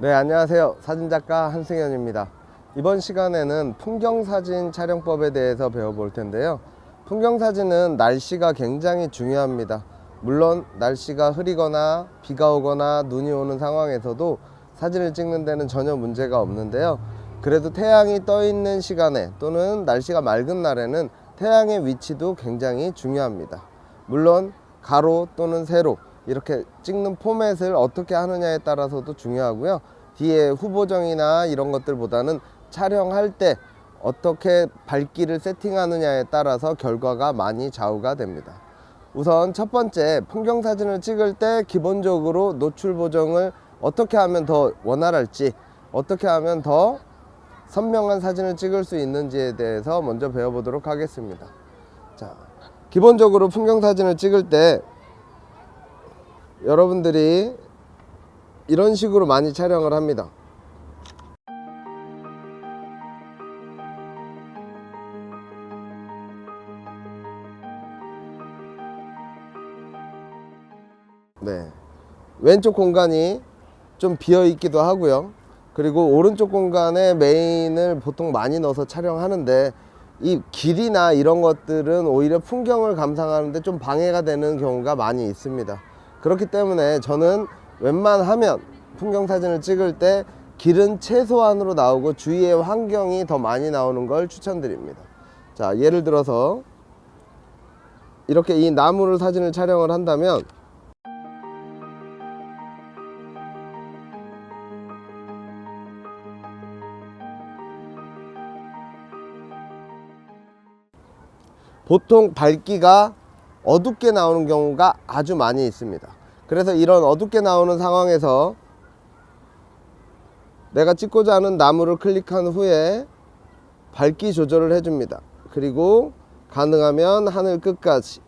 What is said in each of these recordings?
네, 안녕하세요. 사진작가 한승현입니다. 이번 시간에는 풍경사진 촬영법에 대해서 배워볼 텐데요. 풍경사진은 날씨가 굉장히 중요합니다. 물론 날씨가 흐리거나 비가 오거나 눈이 오는 상황에서도 사진을 찍는 데는 전혀 문제가 없는데요. 그래도 태양이 떠 있는 시간에 또는 날씨가 맑은 날에는 태양의 위치도 굉장히 중요합니다. 물론 가로 또는 세로 이렇게 찍는 포맷을 어떻게 하느냐에 따라서도 중요하고요. 뒤에 후보정이나 이런 것들보다는 촬영할 때 어떻게 밝기를 세팅하느냐에 따라서 결과가 많이 좌우가 됩니다. 우선 첫 번째, 풍경사진을 찍을 때 기본적으로 노출 보정을 어떻게 하면 더 원활할지, 어떻게 하면 더 선명한 사진을 찍을 수 있는지에 대해서 먼저 배워보도록 하겠습니다. 자, 기본적으로 풍경사진을 찍을 때 여러분들이 이런 식으로 많이 촬영을 합니다. 네, 왼쪽 공간이 좀 비어 있기도 하고요. 그리고 오른쪽 공간에 메인을 보통 많이 넣어서 촬영하는데 이 길이나 이런 것들은 오히려 풍경을 감상하는데 좀 방해가 되는 경우가 많이 있습니다. 그렇기 때문에 저는 웬만하면 풍경사진을 찍을 때 길은 최소한으로 나오고 주위의 환경이 더 많이 나오는 걸 추천드립니다. 자, 예를 들어서 이렇게 이 나무를 사진을 촬영을 한다면 보통 밝기가 어둡게 나오는 경우가 아주 많이 있습니다. 그래서 이런 어둡게 나오는 상황에서 내가 찍고자 하는 나무를 클릭한 후에 밝기 조절을 해줍니다. 그리고 가능하면 하늘 끝까지,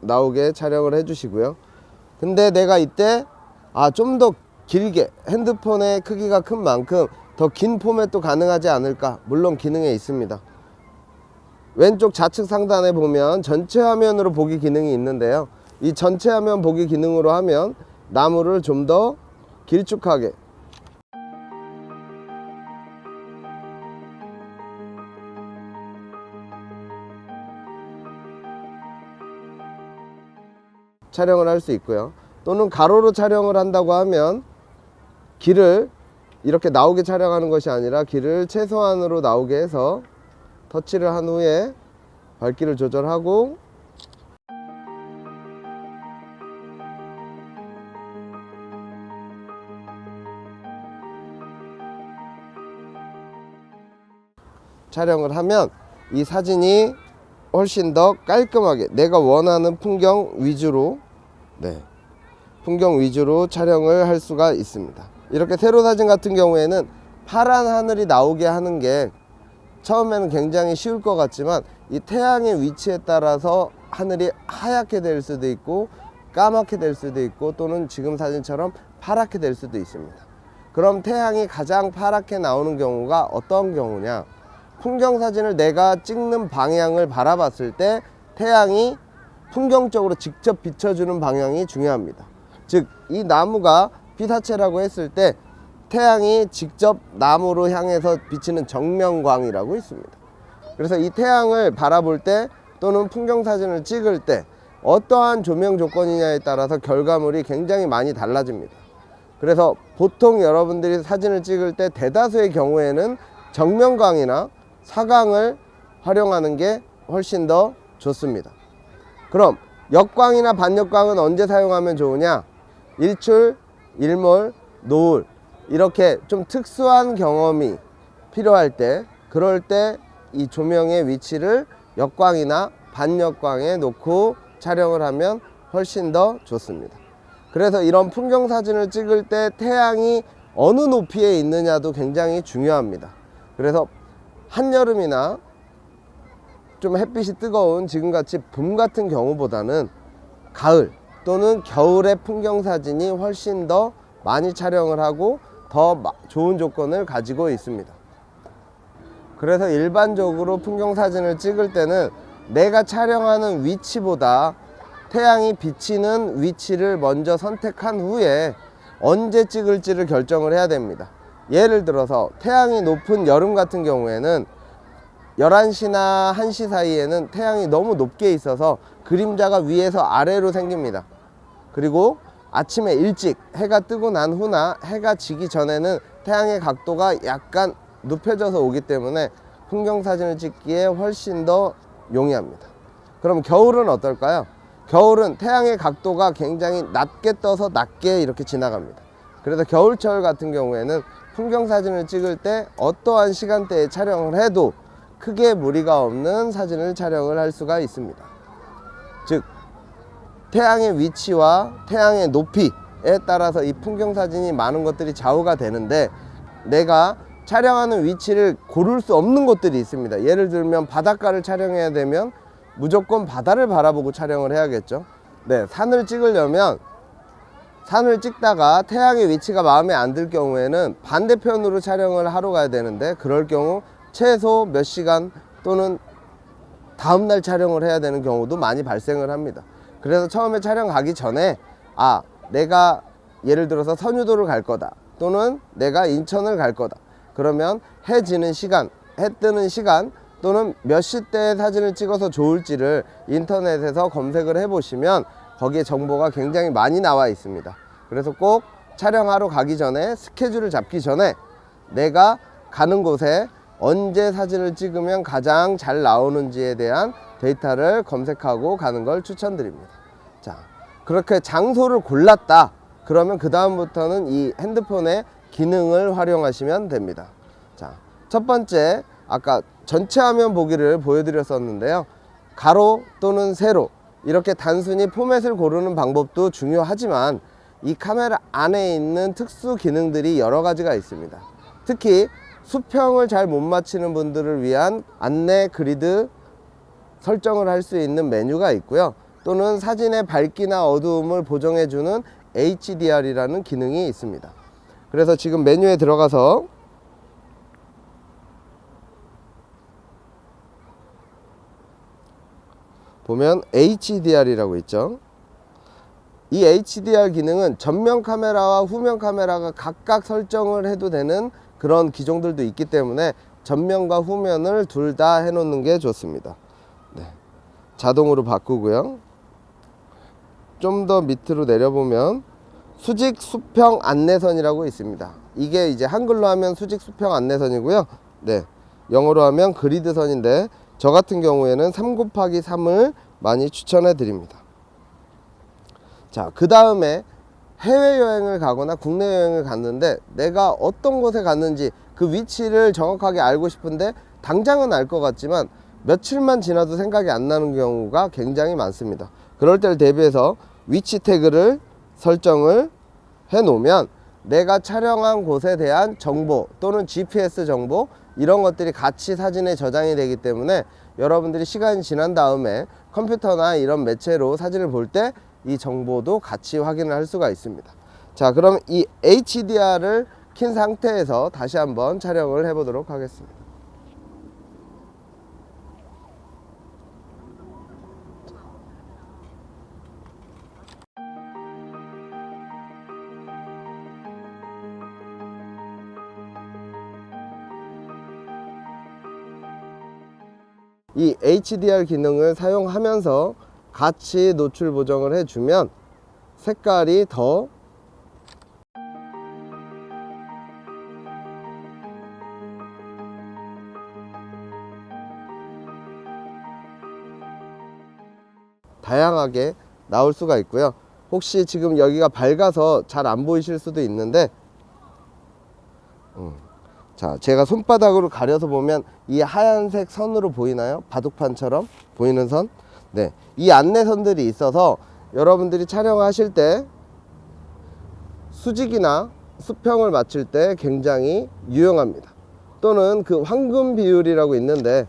나오게 촬영을 해주시고요. 근데 내가 이때 좀 더 길게, 핸드폰의 크기가 큰 만큼 더 긴 포맷도 가능하지 않을까? 물론 기능에 있습니다. 왼쪽 좌측 상단에 보면 전체 화면으로 보기 기능이 있는데요. 이 전체 화면 보기 기능으로 하면 나무를 좀 더 길쭉하게, 촬영을 할 수 있고요. 또는 가로로 촬영을 한다고 하면 길을 이렇게 나오게 촬영하는 것이 아니라 길을 최소한으로 나오게 해서 터치를 한 후에 밝기를 조절하고 촬영을 하면 이 사진이 훨씬 더 깔끔하게 내가 원하는 풍경 위주로 풍경 위주로 촬영을 할 수가 있습니다. 이렇게 세로 사진 같은 경우에는 파란 하늘이 나오게 하는 게 처음에는 굉장히 쉬울 것 같지만 이 태양의 위치에 따라서 하늘이 하얗게 될 수도 있고 까맣게 될 수도 있고 또는 지금 사진처럼 파랗게 될 수도 있습니다. 그럼 태양이 가장 파랗게 나오는 경우가 어떤 경우냐? 풍경 사진을 내가 찍는 방향을 바라봤을 때 태양이 풍경적으로 직접 비춰주는 방향이 중요합니다. 즉, 이 나무가 피사체라고 했을 때 태양이 직접 나무로 향해서 비치는 정면광이라고 있습니다. 그래서 이 태양을 바라볼 때 또는 풍경 사진을 찍을 때 어떠한 조명 조건이냐에 따라서 결과물이 굉장히 많이 달라집니다. 그래서 보통 여러분들이 사진을 찍을 때 대다수의 경우에는 정면광이나 사광을 활용하는 게 훨씬 더 좋습니다. 그럼 역광이나 반역광은 언제 사용하면 좋으냐? 일출, 일몰, 노을 이렇게 좀 특수한 경험이 필요할 때, 그럴 때 이 조명의 위치를 역광이나 반역광에 놓고 촬영을 하면 훨씬 더 좋습니다. 그래서 이런 풍경 사진을 찍을 때 태양이 어느 높이에 있느냐도 굉장히 중요합니다. 그래서 한여름이나 좀 햇빛이 뜨거운 지금같이 봄 같은 경우보다는 가을 또는 겨울의 풍경 사진이 훨씬 더 많이 촬영을 하고 더 좋은 조건을 가지고 있습니다. 그래서 일반적으로 풍경 사진을 찍을 때는 내가 촬영하는 위치보다 태양이 비치는 위치를 먼저 선택한 후에 언제 찍을지를 결정을 해야 됩니다. 예를 들어서 태양이 높은 여름 같은 경우에는 11시나 1시 사이에는 태양이 너무 높게 있어서 그림자가 위에서 아래로 생깁니다. 그리고 아침에 일찍 해가 뜨고 난 후나 해가 지기 전에는 태양의 각도가 약간 눕혀져서 오기 때문에 풍경 사진을 찍기에 훨씬 더 용이합니다. 그럼 겨울은 어떨까요? 겨울은 태양의 각도가 굉장히 낮게 떠서 낮게 이렇게 지나갑니다. 그래서 겨울철 같은 경우에는 풍경 사진을 찍을 때 어떠한 시간대에 촬영을 해도 크게 무리가 없는 사진을 촬영을 할 수가 있습니다. 즉 태양의 위치와 태양의 높이에 따라서 이 풍경 사진이 많은 것들이 좌우가 되는데, 내가 촬영하는 위치를 고를 수 없는 곳들이 있습니다. 예를 들면 바닷가를 촬영해야 되면 무조건 바다를 바라보고 촬영을 해야겠죠. 네, 산을 찍으려면 산을 찍다가 태양의 위치가 마음에 안 들 경우에는 반대편으로 촬영을 하러 가야 되는데, 그럴 경우 최소 몇 시간 또는 다음날 촬영을 해야 되는 경우도 많이 발생을 합니다. 그래서 처음에 촬영 가기 전에 내가 예를 들어서 선유도를 갈 거다, 또는 내가 인천을 갈 거다, 그러면 해 지는 시간, 해 뜨는 시간 또는 몇 시대에 사진을 찍어서 좋을지를 인터넷에서 검색을 해 보시면 거기에 정보가 굉장히 많이 나와 있습니다. 그래서 꼭 촬영하러 가기 전에, 스케줄을 잡기 전에 내가 가는 곳에 언제 사진을 찍으면 가장 잘 나오는지에 대한 데이터를 검색하고 가는 걸 추천드립니다. 자, 그렇게 장소를 골랐다 그러면 그 다음부터는 이 핸드폰의 기능을 활용하시면 됩니다. 자, 첫 번째, 아까 전체 화면 보기를 보여드렸었는데요. 가로 또는 세로 이렇게 단순히 포맷을 고르는 방법도 중요하지만 이 카메라 안에 있는 특수 기능들이 여러 가지가 있습니다. 특히 수평을 잘 못 맞히는 분들을 위한 안내 그리드 설정을 할 수 있는 메뉴가 있고요. 또는 사진의 밝기나 어두움을 보정해주는 HDR이라는 기능이 있습니다. 그래서 지금 메뉴에 들어가서 보면 HDR이라고 있죠. 이 HDR 기능은 전면 카메라와 후면 카메라가 각각 설정을 해도 되는 그런 기종들도 있기 때문에 전면과 후면을 둘 다 해놓는 게 좋습니다. 네. 자동으로 바꾸고요. 좀 더 밑으로 내려보면 수직 수평 안내선이라고 있습니다. 이게 이제 한글로 하면 수직 수평 안내선이고요. 네. 영어로 하면 그리드선인데 저 같은 경우에는 3/3을 많이 추천해 드립니다. 자, 그 다음에 해외여행을 가거나 국내 여행을 갔는데 내가 어떤 곳에 갔는지 그 위치를 정확하게 알고 싶은데 당장은 알 것 같지만 며칠만 지나도 생각이 안 나는 경우가 굉장히 많습니다. 그럴 때를 대비해서 위치 태그를 설정을 해 놓으면 내가 촬영한 곳에 대한 정보 또는 GPS 정보 이런 것들이 같이 사진에 저장이 되기 때문에 여러분들이 시간이 지난 다음에 컴퓨터나 이런 매체로 사진을 볼 때 이 정보도 같이 확인을 할 수가 있습니다. 자, 그럼 이 HDR을 킨 상태에서 다시 한번 촬영을 해 보도록 하겠습니다. 이 HDR 기능을 사용하면서 같이 노출 보정을 해주면 색깔이 더 다양하게 나올 수가 있고요. 혹시 지금 여기가 밝아서 잘 안 보이실 수도 있는데 자, 제가 손바닥으로 가려서 보면 이 하얀색 선으로 보이나요? 바둑판처럼 보이는 선? 네, 이 안내선들이 있어서 여러분들이 촬영하실 때 수직이나 수평을 맞출 때 굉장히 유용합니다. 또는 그 황금 비율이라고 있는데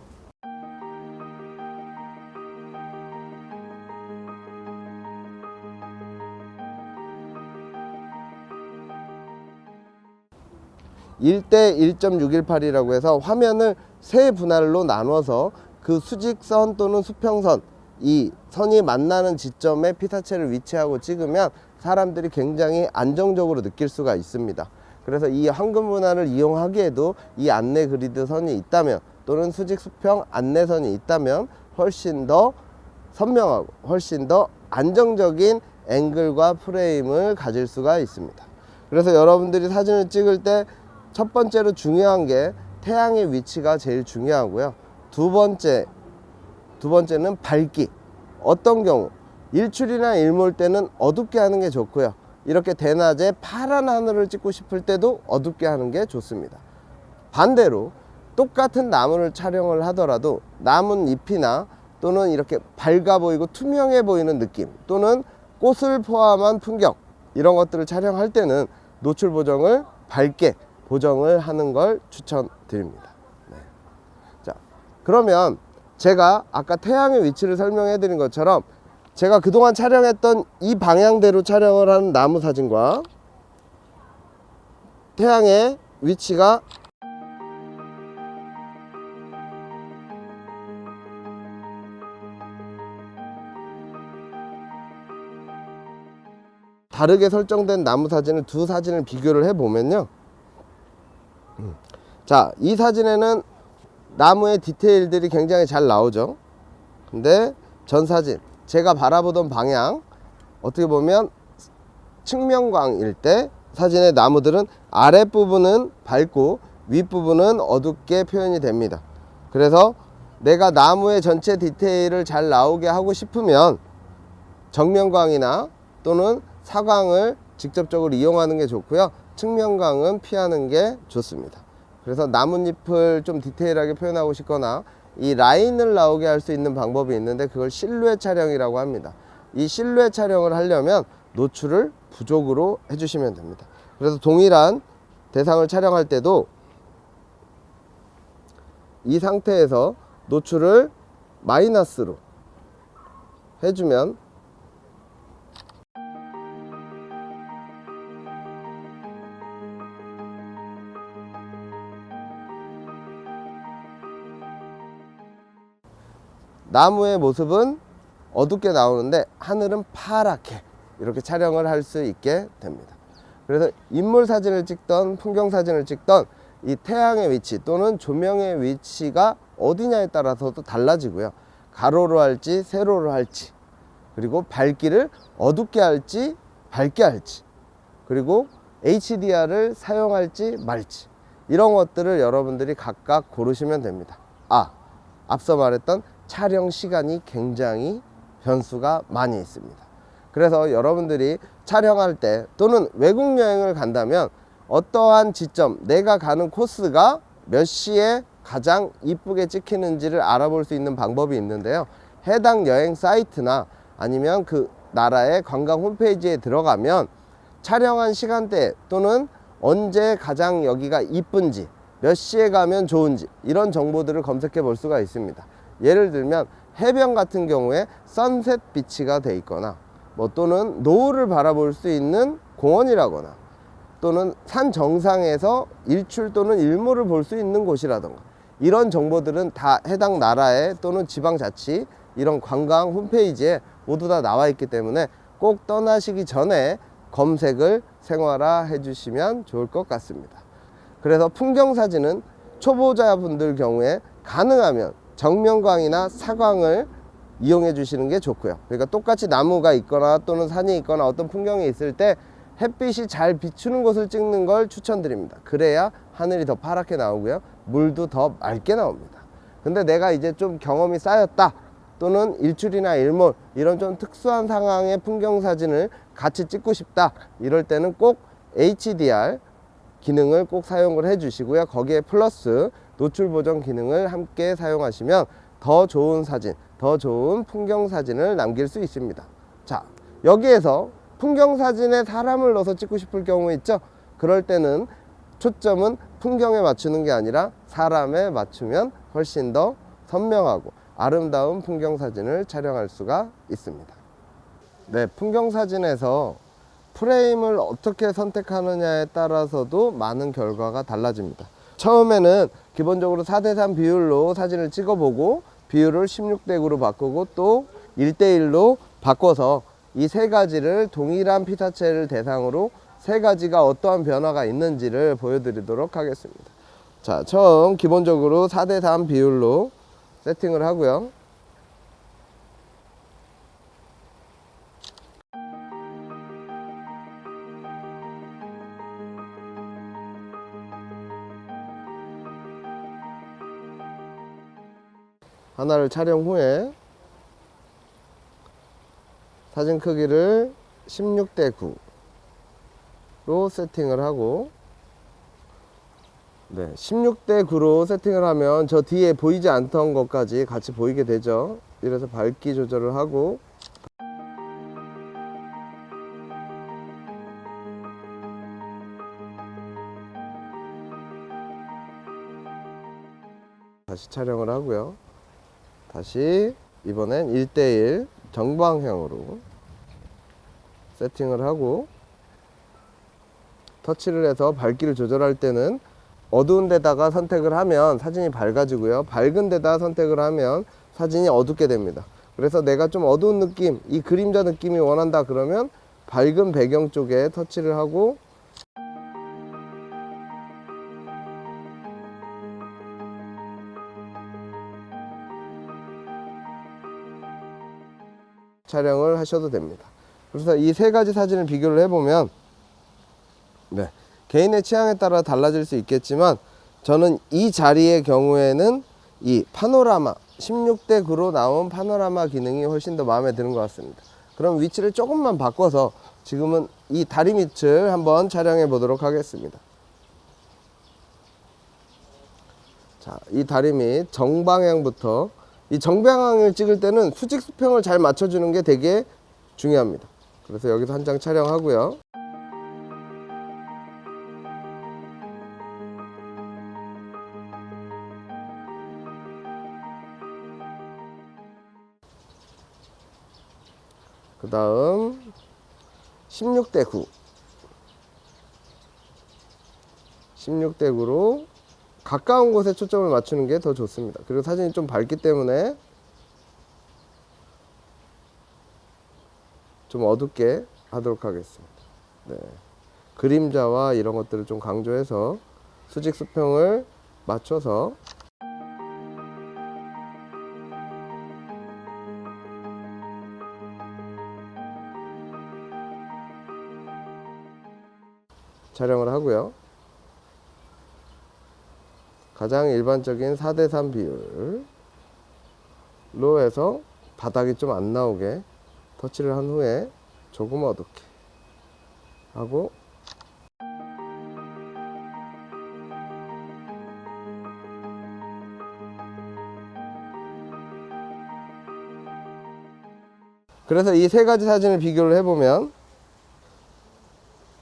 (1:1.618) 이라고 해서 화면을 세 분할로 나눠서 그 수직선 또는 수평선, 이 선이 만나는 지점에 피사체를 위치하고 찍으면 사람들이 굉장히 안정적으로 느낄 수가 있습니다. 그래서 이 황금 분할을 이용하기에도 이 안내 그리드 선이 있다면, 또는 수직 수평 안내선이 있다면 훨씬 더 선명하고 훨씬 더 안정적인 앵글과 프레임을 가질 수가 있습니다. 그래서 여러분들이 사진을 찍을 때 첫 번째로 중요한 게 태양의 위치가 제일 중요하고요. 두 번째는 밝기. 어떤 경우 일출이나 일몰 때는 어둡게 하는 게 좋고요. 이렇게 대낮에 파란 하늘을 찍고 싶을 때도 어둡게 하는 게 좋습니다. 반대로 똑같은 나무를 촬영을 하더라도 나뭇잎이나 또는 이렇게 밝아 보이고 투명해 보이는 느낌, 또는 꽃을 포함한 풍경, 이런 것들을 촬영할 때는 노출 보정을 밝게 보정을 하는 걸 추천드립니다. 네. 자, 그러면 제가 아까 태양의 위치를 설명해 드린 것처럼 제가 그동안 촬영했던 이 방향대로 촬영을 하는 나무 사진과 태양의 위치가 다르게 설정된 나무 사진을 두 사진을 비교를 해 보면요, 자, 이 사진에는 나무의 디테일들이 굉장히 잘 나오죠. 근데 전 사진, 제가 바라보던 방향, 어떻게 보면 측면광일 때 사진의 나무들은 아랫부분은 밝고 윗부분은 어둡게 표현이 됩니다. 그래서 내가 나무의 전체 디테일을 잘 나오게 하고 싶으면 정면광이나 또는 사광을 직접적으로 이용하는 게 좋고요. 측면광은 피하는 게 좋습니다. 그래서 나뭇잎을 좀 디테일하게 표현하고 싶거나 이 라인을 나오게 할 수 있는 방법이 있는데, 그걸 실루엣 촬영이라고 합니다. 이 실루엣 촬영을 하려면 노출을 부족으로 해주시면 됩니다. 그래서 동일한 대상을 촬영할 때도 이 상태에서 노출을 마이너스로 해주면 나무의 모습은 어둡게 나오는데 하늘은 파랗게 이렇게 촬영을 할 수 있게 됩니다. 그래서 인물 사진을 찍던 풍경 사진을 찍던 이 태양의 위치 또는 조명의 위치가 어디냐에 따라서도 달라지고요. 가로로 할지 세로로 할지, 그리고 밝기를 어둡게 할지 밝게 할지, 그리고 HDR을 사용할지 말지, 이런 것들을 여러분들이 각각 고르시면 됩니다. 앞서 말했던 촬영 시간이 굉장히 변수가 많이 있습니다. 그래서 여러분들이 촬영할 때 또는 외국 여행을 간다면 어떠한 지점, 내가 가는 코스가 몇 시에 가장 이쁘게 찍히는지를 알아볼 수 있는 방법이 있는데요. 해당 여행 사이트나 아니면 그 나라의 관광 홈페이지에 들어가면 촬영한 시간대 또는 언제 가장 여기가 이쁜지, 몇 시에 가면 좋은지, 이런 정보들을 검색해 볼 수가 있습니다. 예를 들면 해변 같은 경우에 선셋 비치가 돼 있거나 또는 노을을 바라볼 수 있는 공원이라거나 또는 산 정상에서 일출 또는 일몰을 볼 수 있는 곳이라던가, 이런 정보들은 다 해당 나라의 또는 지방자치 이런 관광 홈페이지에 모두 다 나와 있기 때문에 꼭 떠나시기 전에 검색을 생활화해 주시면 좋을 것 같습니다. 그래서 풍경사진은 초보자분들 경우에 가능하면 정면광이나 사광을 이용해 주시는 게 좋고요. 그러니까 똑같이 나무가 있거나 또는 산이 있거나 어떤 풍경이 있을 때 햇빛이 잘 비추는 곳을 찍는 걸 추천드립니다. 그래야 하늘이 더 파랗게 나오고요, 물도 더 맑게 나옵니다. 근데 내가 이제 좀 경험이 쌓였다, 또는 일출이나 일몰 이런 좀 특수한 상황의 풍경 사진을 같이 찍고 싶다, 이럴 때는 꼭 HDR 기능을 꼭 사용을 해 주시고요. 거기에 플러스 노출 보정 기능을 함께 사용하시면 더 좋은 사진, 더 좋은 풍경 사진을 남길 수 있습니다. 자, 여기에서 풍경 사진에 사람을 넣어서 찍고 싶을 경우 있죠. 그럴 때는 초점은 풍경에 맞추는 게 아니라 사람에 맞추면 훨씬 더 선명하고 아름다운 풍경 사진을 촬영할 수가 있습니다. 네, 풍경 사진에서 프레임을 어떻게 선택하느냐에 따라서도 많은 결과가 달라집니다. 처음에는 기본적으로 4:3 비율로 사진을 찍어보고 비율을 16:9로 바꾸고 또 1:1로 바꿔서 이 세 가지를 동일한 피사체를 대상으로 세 가지가 어떠한 변화가 있는지를 보여드리도록 하겠습니다. 자, 처음 기본적으로 4:3 비율로 세팅을 하고요. 하나를 촬영 후에 사진 크기를 16:9로 세팅을 하고, 네, 16:9로 세팅을 하면 저 뒤에 보이지 않던 것까지 같이 보이게 되죠. 이래서 밝기 조절을 하고, 다시 촬영을 하고요. 다시 이번엔 1:1 정방향으로 세팅을 하고, 터치를 해서 밝기를 조절할 때는 어두운 데다가 선택을 하면 사진이 밝아지고요, 밝은 데다 선택을 하면 사진이 어둡게 됩니다. 그래서 내가 좀 어두운 느낌, 이 그림자 느낌이 원한다 그러면 밝은 배경 쪽에 터치를 하고, 촬영을 하셔도 됩니다. 그래서 이 세 가지 사진을 비교를 해보면, 네, 개인의 취향에 따라 달라질 수 있겠지만 저는 이 자리의 경우에는 이 파노라마 16:9로 나온 파노라마 기능이 훨씬 더 마음에 드는 것 같습니다. 그럼 위치를 조금만 바꿔서 지금은 이 다리 밑을 한번 촬영해 보도록 하겠습니다. 자, 이 다리 밑 정방향부터, 이 정방향을 찍을 때는 수직 수평을 잘 맞춰주는 게 되게 중요합니다. 그래서 여기서 한 장 촬영하고요. 그 다음 16:9 16:9로 가까운 곳에 초점을 맞추는 게 더 좋습니다. 그리고 사진이 좀 밝기 때문에 좀 어둡게 하도록 하겠습니다. 네. 그림자와 이런 것들을 좀 강조해서 수직 수평을 맞춰서 촬영을 하고요. 가장 일반적인 4:3 비율로 해서 바닥이 좀 안 나오게 터치를 한 후에 조금 어둡게 하고, 그래서 이 세 가지 사진을 비교를 해보면,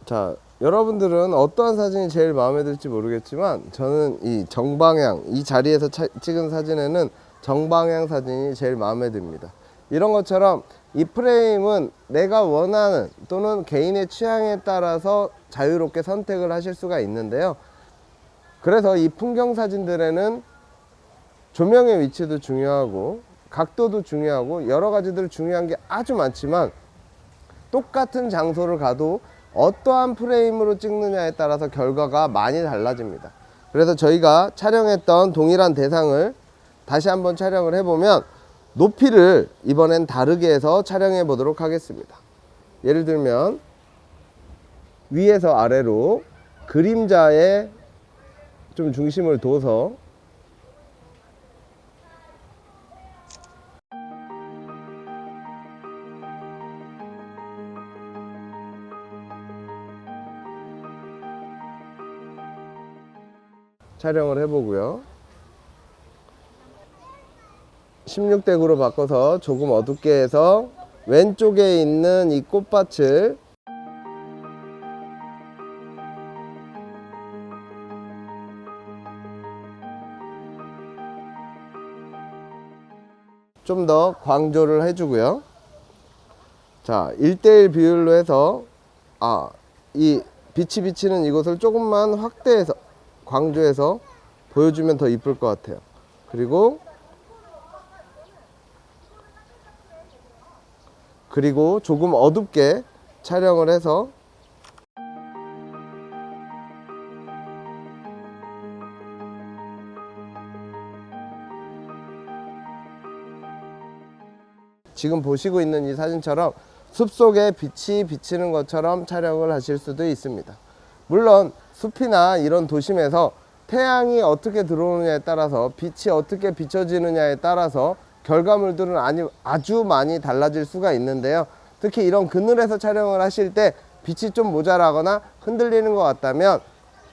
자, 여러분들은 어떠한 사진이 제일 마음에 들지 모르겠지만 저는 이 정방향, 이 자리에서 찍은 사진에는 정방향 사진이 제일 마음에 듭니다. 이런 것처럼 이 프레임은 내가 원하는 또는 개인의 취향에 따라서 자유롭게 선택을 하실 수가 있는데요. 그래서 이 풍경 사진들에는 조명의 위치도 중요하고 각도도 중요하고 여러 가지들 중요한 게 아주 많지만, 똑같은 장소를 가도 어떠한 프레임으로 찍느냐에 따라서 결과가 많이 달라집니다. 그래서 저희가 촬영했던 동일한 대상을 다시 한번 촬영을 해보면 높이를 이번엔 다르게 해서 촬영해 보도록 하겠습니다. 예를 들면 위에서 아래로 그림자에 좀 중심을 둬서 촬영을 해보고요. 16:9로 바꿔서 조금 어둡게 해서 왼쪽에 있는 이 꽃밭을 좀 더 강조를 해주고요. 자, 1:1 비율로 해서 이 빛이 비치는 이곳을 조금만 확대해서 강조해서 보여주면 더 이쁠 것 같아요. 그리고 조금 어둡게 촬영을 해서 지금 보시고 있는 이 사진처럼 숲속에 빛이 비치는 것처럼 촬영을 하실 수도 있습니다. 물론 숲이나 이런 도심에서 태양이 어떻게 들어오느냐에 따라서 빛이 어떻게 비춰지느냐에 따라서 결과물들은 아주 많이 달라질 수가 있는데요. 특히 이런 그늘에서 촬영을 하실 때 빛이 좀 모자라거나 흔들리는 것 같다면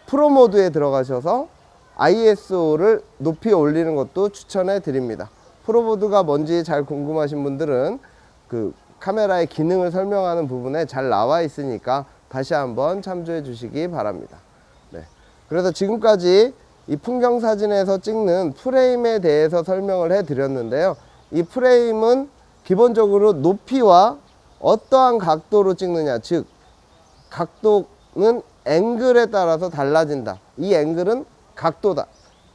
프로 모드에 들어가셔서 ISO를 높이 올리는 것도 추천해 드립니다. 프로 모드가 뭔지 잘 궁금하신 분들은 그 카메라의 기능을 설명하는 부분에 잘 나와 있으니까 다시 한번 참조해 주시기 바랍니다. 네. 그래서 지금까지 이 풍경 사진에서 찍는 프레임에 대해서 설명을 해 드렸는데요. 이 프레임은 기본적으로 높이와 어떠한 각도로 찍느냐, 즉 각도는 앵글에 따라서 달라진다. 이 앵글은 각도다.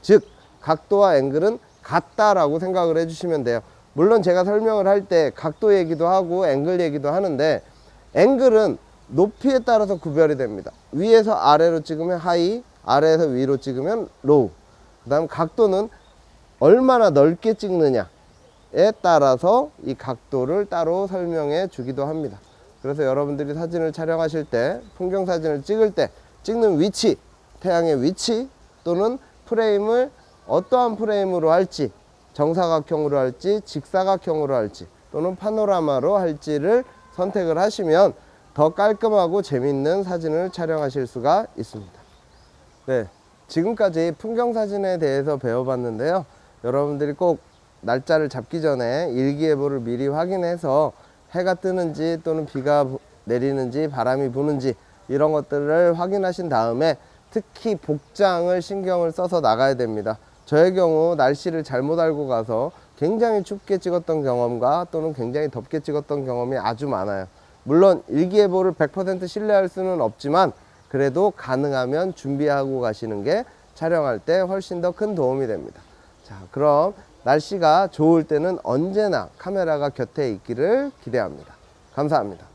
즉 각도와 앵글은 같다라고 생각을 해주시면 돼요. 물론 제가 설명을 할 때 각도 얘기도 하고 앵글 얘기도 하는데, 앵글은 높이에 따라서 구별이 됩니다. 위에서 아래로 찍으면 하이, 아래에서 위로 찍으면 로우. 그 다음 각도는 얼마나 넓게 찍느냐에 따라서 이 각도를 따로 설명해 주기도 합니다. 그래서 여러분들이 사진을 촬영하실 때, 풍경 사진을 찍을 때 찍는 위치, 태양의 위치 또는 프레임을 어떠한 프레임으로 할지, 정사각형으로 할지 직사각형으로 할지 또는 파노라마로 할지를 선택을 하시면 더 깔끔하고 재밌는 사진을 촬영하실 수가 있습니다. 네, 지금까지 풍경 사진에 대해서 배워봤는데요. 여러분들이 꼭 날짜를 잡기 전에 일기예보를 미리 확인해서 해가 뜨는지 또는 비가 내리는지 바람이 부는지 이런 것들을 확인하신 다음에 특히 복장을 신경을 써서 나가야 됩니다. 저의 경우 날씨를 잘못 알고 가서 굉장히 춥게 찍었던 경험과 또는 굉장히 덥게 찍었던 경험이 아주 많아요. 물론 일기예보를 100% 신뢰할 수는 없지만 그래도 가능하면 준비하고 가시는 게 촬영할 때 훨씬 더 큰 도움이 됩니다. 자, 그럼 날씨가 좋을 때는 언제나 카메라가 곁에 있기를 기대합니다. 감사합니다.